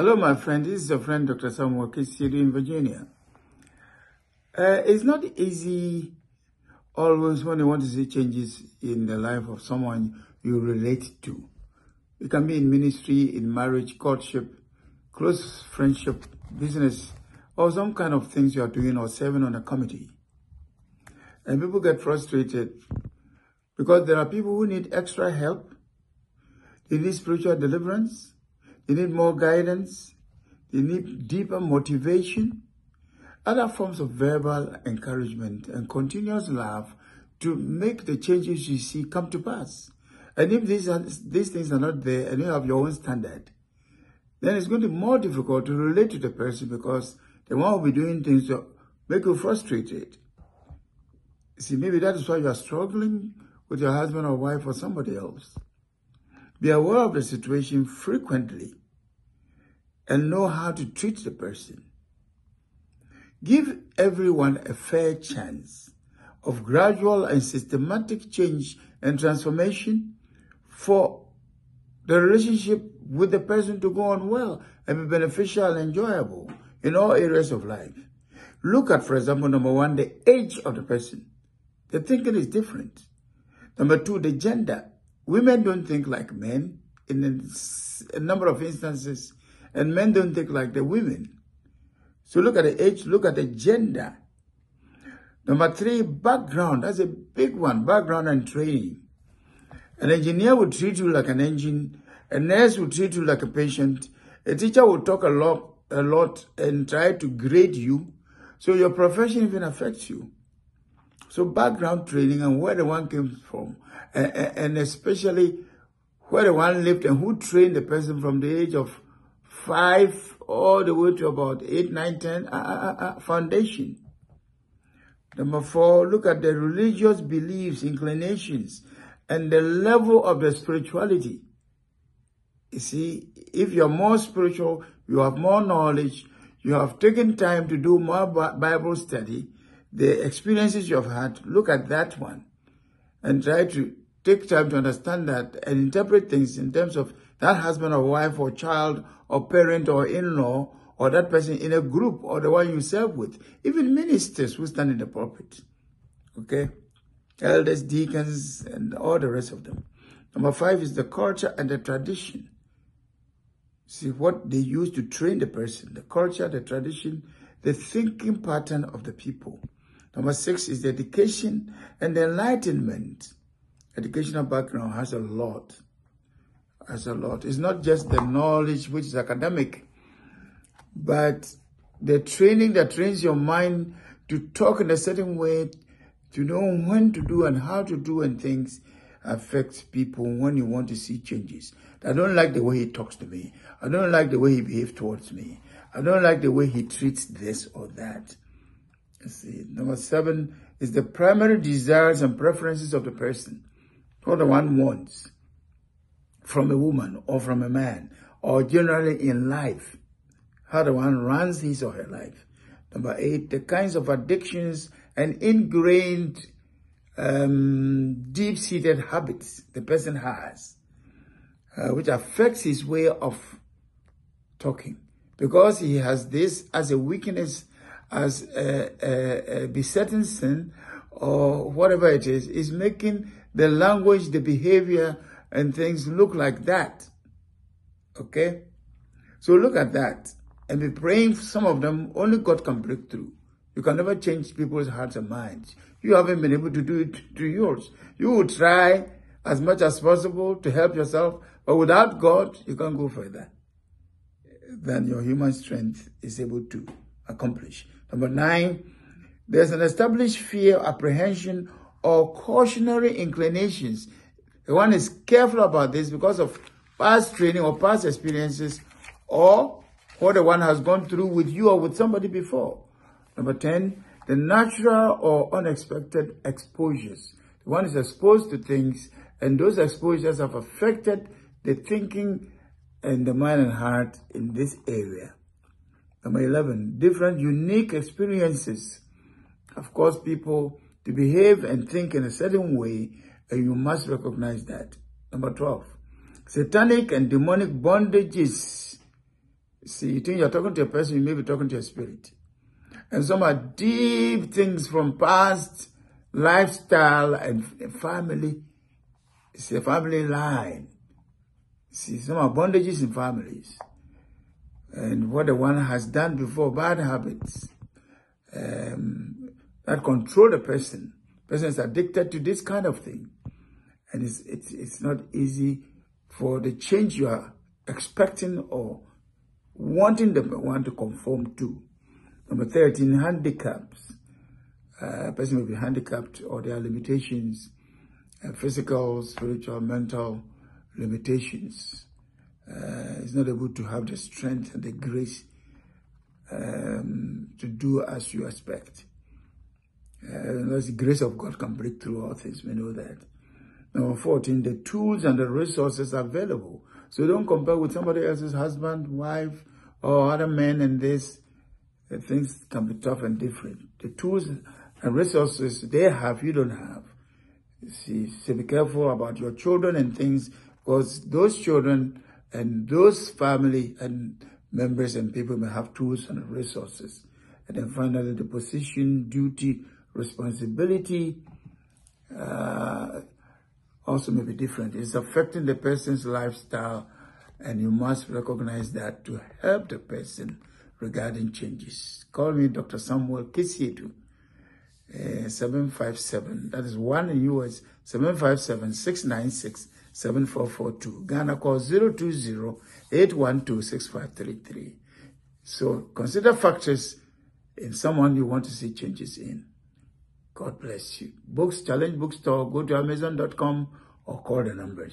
Hello, my friend. This is your friend, Dr. Samuel Kisiri in Virginia. It's not easy always when you want to see changes in the life of someone you relate to. It can be in ministry, in marriage, courtship, close friendship, business, or some kind of things you are doing or serving on a committee. And people get frustrated because there are people who need extra help. They need spiritual deliverance. They need more guidance. They need deeper motivation. Other forms of verbal encouragement and continuous love to make the changes you see come to pass. And if these things are not there and you have your own standard, then it's going to be more difficult to relate to the person because the one will be doing things to make you frustrated. See, maybe that is why you are struggling with your husband or wife or somebody else. Be aware of the situation frequently and know how to treat the person. Give everyone a fair chance of gradual and systematic change and transformation for the relationship with the person to go on well and be beneficial and enjoyable in all areas of life. Look at, for example, number one, the age of the person. The thinking is different. Number two, the gender. Women don't think like men in a number of instances, and men don't think like the women. So look at the age, look at the gender. Number three, background. That's a big one, background and training. An engineer will treat you like an engine. A nurse will treat you like a patient. A teacher will talk a lot and try to grade you. So your profession even affects you. So background training and where the one came from, and especially where the one lived and who trained the person from the age of 5 all the way to about 8, 9, 10, foundation. Number 4, look at the religious beliefs, inclinations, and the level of the spirituality. You see, if you're more spiritual, you have more knowledge, you have taken time to do more Bible study, the experiences you have had, look at that one and try to take time to understand that and interpret things in terms of that husband or wife or child or parent or in-law or that person in a group or the one you serve with. Even ministers who stand in the pulpit, okay? Elders, deacons, and all the rest of them. Number 5 is the culture and the tradition. See what they use to train the person, the culture, the tradition, the thinking pattern of the people. Number 6 is the education and the enlightenment. Educational background has a lot. It's not just the knowledge which is academic, but the training that trains your mind to talk in a certain way, to know when to do and how to do and things affects people when you want to see changes. I don't like the way he talks to me. I don't like the way he behaves towards me. I don't like the way he treats this or that. See, number 7 is the primary desires and preferences of the person. What the one wants from a woman or from a man or generally in life. How the one runs his or her life. Number 8, the kinds of addictions and ingrained deep-seated habits the person has, which affects his way of talking. Because he has this as a weakness, as a besetting sin, or whatever it is making the language, the behavior, and things look like that. Okay? So look at that. And be praying for some of them. Only God can break through. You can never change people's hearts and minds. You haven't been able to do it to yours. You will try as much as possible to help yourself, but without God, you can't go further than your human strength is able to accomplish. Number 9, there's an established fear, apprehension, or cautionary inclinations. The one is careful about this because of past training or past experiences or what the one has gone through with you or with somebody before. Number 10, the natural or unexpected exposures. The one is exposed to things and those exposures have affected the thinking and the mind and heart in this area. Number 11, different unique experiences have caused people to behave and think in a certain way, and you must recognize that. Number 12, satanic and demonic bondages See, you think you're talking to a person, you may be talking to a spirit. And some are deep things from past lifestyle and family. It's a family line. See, some are bondages in families. And what the one has done before, bad habits, that control the person. The person is addicted to this kind of thing. And it's not easy for the change you are expecting or wanting the one to conform to. Number 13, handicaps. A person may be handicapped or there are limitations, physical, spiritual, mental limitations. It's not able to have the strength and the grace to do as you expect. Unless the grace of God can break through all things, we know that. Number 14, the tools and the resources available. So don't compare with somebody else's husband, wife, or other men and this. Things can be tough and different. The tools and resources they have, you don't have. See, so be careful about your children and things, because those children and those family and members and people may have tools and resources. And then finally, the position, duty, responsibility also may be different. It's affecting the person's lifestyle, and you must recognize that to help the person regarding changes. Call me Dr. Samuel Kisiedu, 757. That is 1 in US, 757-696-7442. Ghana call 020-812-6533. So consider factors in someone you want to see changes in. God bless you. Books, Challenge Bookstore, go to Amazon.com or call the numbers.